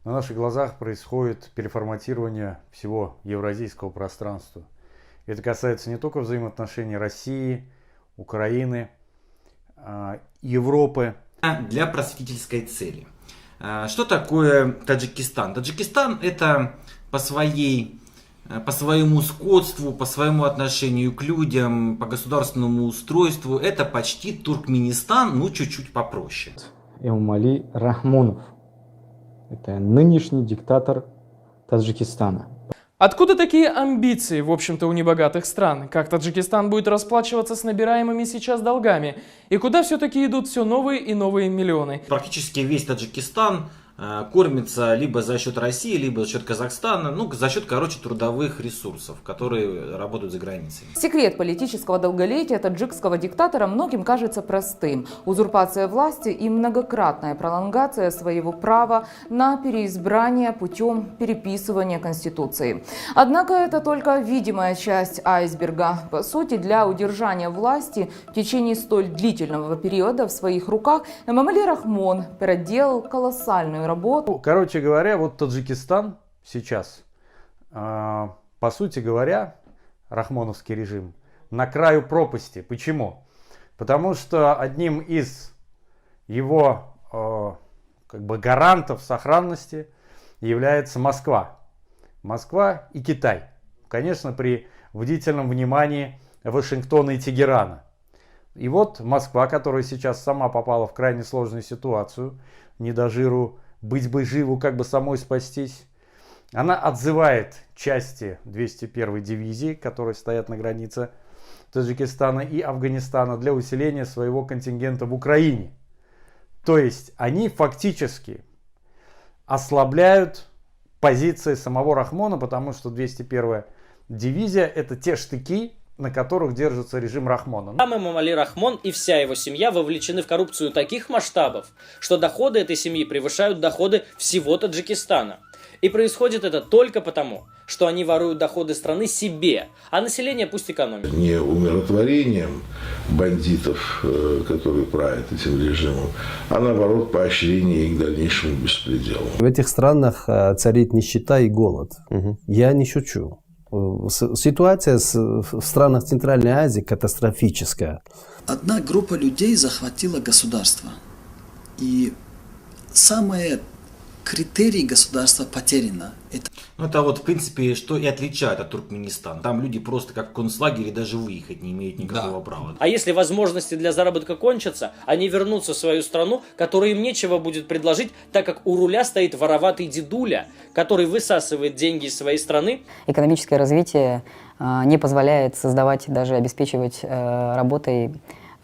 на наших глазах происходит переформатирование всего евразийского пространства. Это касается не только взаимоотношений России, Украины, Европы. Для просветительской цели. Что такое Таджикистан? Таджикистан это по своему скотству, по своему отношению к людям, по государственному устройству, это почти Туркменистан, ну чуть-чуть попроще. Эмомали Рахмонов. Это нынешний диктатор Таджикистана. Откуда такие амбиции, в общем-то, у небогатых стран? Как Таджикистан будет расплачиваться с набираемыми сейчас долгами? И куда все-таки идут все новые и новые миллионы? Практически весь Таджикистан кормится либо за счет России, либо за счет Казахстана, ну, за счет, трудовых ресурсов, которые работают за границей. Секрет политического долголетия таджикского диктатора многим кажется простым. Узурпация власти и многократная пролонгация своего права на переизбрание путем переписывания Конституции. Однако это только видимая часть айсберга. По сути, для удержания власти в течение столь длительного периода в своих руках Эмомали Рахмон проделал колоссальную работу. Короче говоря, вот Таджикистан сейчас, по сути говоря, рахмоновский режим на краю пропасти. Почему? Потому что одним из его гарантов сохранности является Москва. Москва и Китай. Конечно, при бдительном внимании Вашингтона и Тегерана. И вот Москва, которая сейчас сама попала в крайне сложную ситуацию, не до жиру быть бы живу, как бы самой спастись. Она отзывает части 201-й дивизии, которые стоят на границе Таджикистана и Афганистана, для усиления своего контингента в Украине. То есть они фактически ослабляют позиции самого Рахмона, потому что 201-я дивизия это те штыки, на которых держится режим Рахмона. Сам Эмомали Рахмон и вся его семья вовлечены в коррупцию таких масштабов, что доходы этой семьи превышают доходы всего Таджикистана. И происходит это только потому, что они воруют доходы страны себе, а население пусть экономит. Не умиротворением бандитов, которые правят этим режимом, а наоборот поощрение их дальнейшему беспределу. В этих странах царит нищета и голод. Я не шучу. Ситуация в странах Центральной Азии катастрофическая. Одна группа людей захватила государство. И самые критерии государства потеряно. Это вот в принципе что и отличает от Туркменистана. Там люди просто как в концлагере даже выехать не имеют никакого права. А если возможности для заработка кончатся, они вернутся в свою страну, которой им нечего будет предложить, так как у руля стоит вороватый дедуля, который высасывает деньги из своей страны. Экономическое развитие не позволяет создавать, даже обеспечивать работой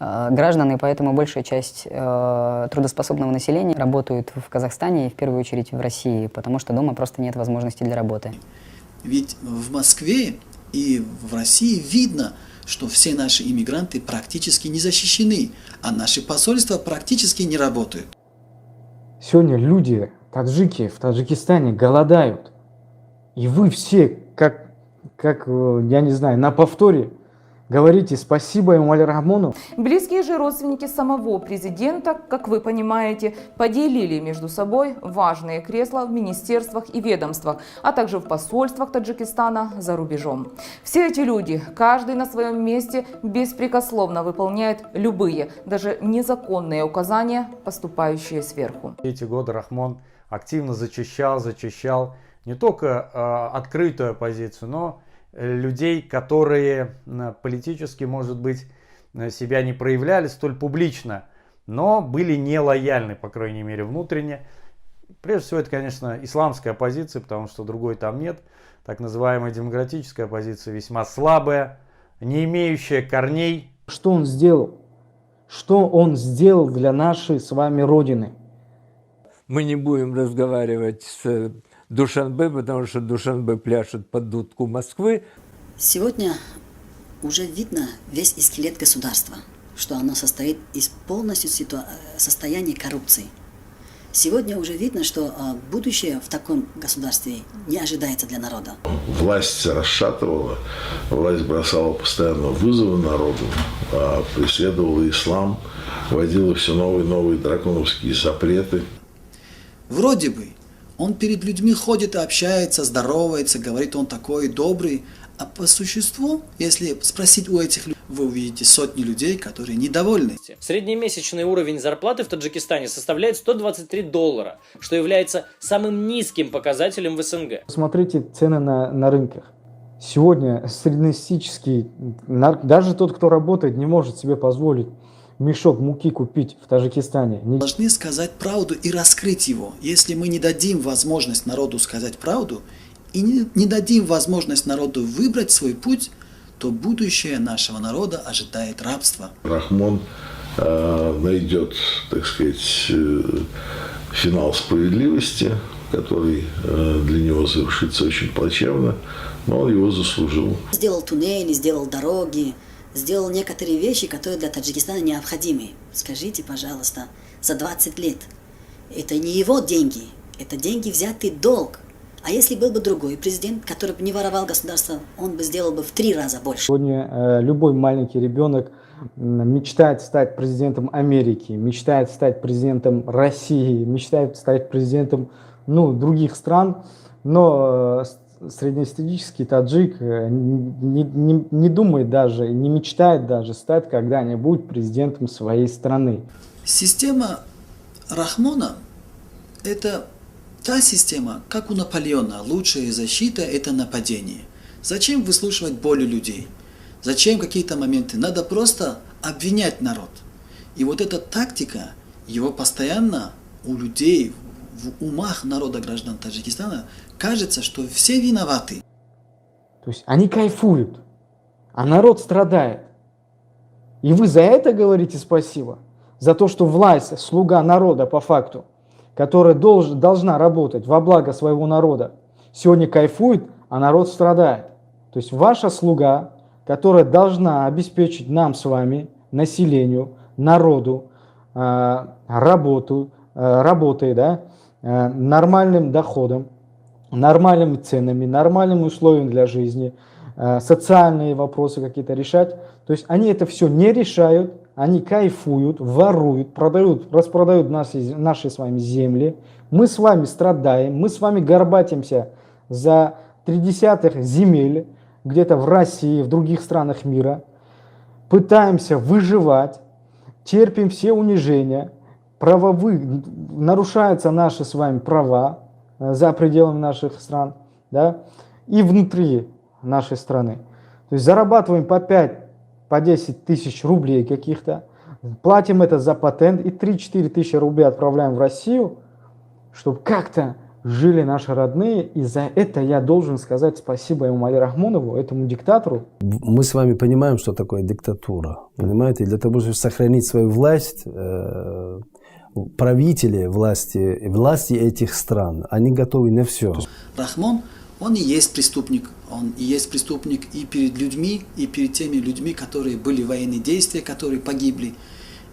граждан, и поэтому большая часть трудоспособного населения работают в Казахстане и в первую очередь в России, потому что дома просто нет возможности для работы. Ведь в Москве и в России видно, что все наши иммигранты практически не защищены, а наши посольства практически не работают. Сегодня люди, таджики в Таджикистане голодают. И вы все, как я не знаю, на повторе говорите спасибо Эмомали Рахмону. Близкие же родственники самого президента, как вы понимаете, поделили между собой важные кресла в министерствах и ведомствах, а также в посольствах Таджикистана за рубежом. Все эти люди, каждый на своем месте, беспрекословно выполняет любые, даже незаконные указания, поступающие сверху. Эти годы Рахмон активно зачищал не только открытую оппозицию, но людей, которые политически, может быть, себя не проявляли столь публично, но были нелояльны, по крайней мере, внутренне. Прежде всего, это, конечно, исламская оппозиция, потому что другой там нет. Так называемая демократическая оппозиция весьма слабая, не имеющая корней. Что он сделал? Что он сделал для нашей с вами Родины? Мы не будем разговаривать с Душанбе, потому что Душанбе пляшет под дудку Москвы. Сегодня уже видно весь скелет государства, что оно состоит из полностью состояния коррупции. Сегодня уже видно, что будущее в таком государстве не ожидается для народа. Власть расшатывала, власть бросала постоянно вызовы народу, преследовала ислам, вводила все новые и новые драконовские запреты. Вроде бы Он перед людьми ходит и общается, здоровается, говорит, он такой добрый. А по существу, если спросить у этих людей, вы увидите сотни людей, которые недовольны. Среднемесячный уровень зарплаты в Таджикистане составляет $123, что является самым низким показателем в СНГ. Смотрите цены на рынках. Сегодня среднестатистический, даже тот, кто работает, не может себе позволить мешок муки купить в Таджикистане. Мы должны сказать правду и раскрыть его. Если мы не дадим возможность народу сказать правду, и не дадим возможность народу выбрать свой путь, то будущее нашего народа ожидает рабства. Рахмон найдет, так сказать, финал справедливости, который для него завершится очень плачевно, но он его заслужил. Сделал туннели, сделал дороги, сделал некоторые вещи, которые для Таджикистана необходимы. Скажите, пожалуйста, за 20 лет. Это не его деньги, это деньги, взятый долг. А если был бы другой президент, который бы не воровал государство, он бы сделал бы в 3 раза больше. Сегодня любой маленький ребенок мечтает стать президентом Америки, мечтает стать президентом России, мечтает стать президентом других стран, но среднестатистический таджик не думает даже, не мечтает даже стать когда-нибудь президентом своей страны. Система Рахмона – это та система, как у Наполеона, лучшая защита – это нападение. Зачем выслушивать боли людей? Зачем какие-то моменты? Надо просто обвинять народ. И вот эта тактика, его постоянно у людей, в умах народа граждан Таджикистана, кажется, что все виноваты. То есть они кайфуют, а народ страдает. И вы за это говорите спасибо? За то, что власть, слуга народа по факту, которая должна работать во благо своего народа, сегодня кайфует, а народ страдает. То есть ваша слуга, которая должна обеспечить нам с вами, населению, народу, работой, нормальным доходом, нормальными ценами, нормальными условиями для жизни, социальные вопросы какие-то решать. То есть они это все не решают, они кайфуют, воруют, распродают наши с вами земли. Мы с вами страдаем, мы с вами горбатимся за 0,3 земель где-то в России, в других странах мира. Пытаемся выживать, терпим все унижения, нарушаются наши с вами права за пределами наших стран, да, и внутри нашей страны. То есть зарабатываем по 5, по 10 тысяч рублей каких-то, платим это за патент и 3-4 тысячи рублей отправляем в Россию, чтобы как-то жили наши родные, и за это я должен сказать спасибо Эмомали Рахмонову, этому диктатору. Мы с вами понимаем, что такое диктатура, понимаете? Для того, чтобы сохранить свою власть, правители власти этих стран, они готовы на все. Рахмон, он и есть преступник. Он и есть преступник и перед людьми, и перед теми людьми, которые были в военные действия, которые погибли.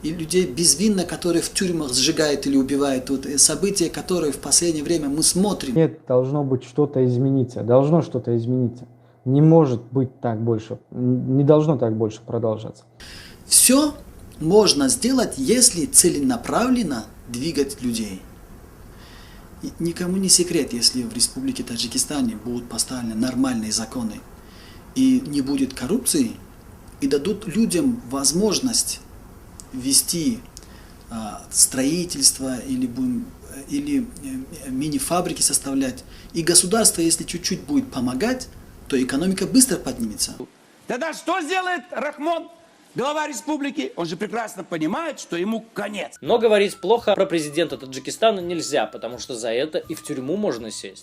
И людей безвинно, которые в тюрьмах сжигают или убивают. Тут события, которые в последнее время мы смотрим. Нет, должно быть что-то измениться. Должно что-то измениться. Не может быть так больше. Не должно так больше продолжаться. Все можно сделать, если целенаправленно двигать людей. И никому не секрет, если в Республике Таджикистане будут поставлены нормальные законы и не будет коррупции, и дадут людям возможность вести строительство или мини-фабрики составлять, и государство, если чуть-чуть будет помогать, то экономика быстро поднимется. Тогда что сделает Рахмон, глава республики? Он же прекрасно понимает, что ему конец. Но говорить плохо про президента Таджикистана нельзя, потому что за это и в тюрьму можно сесть.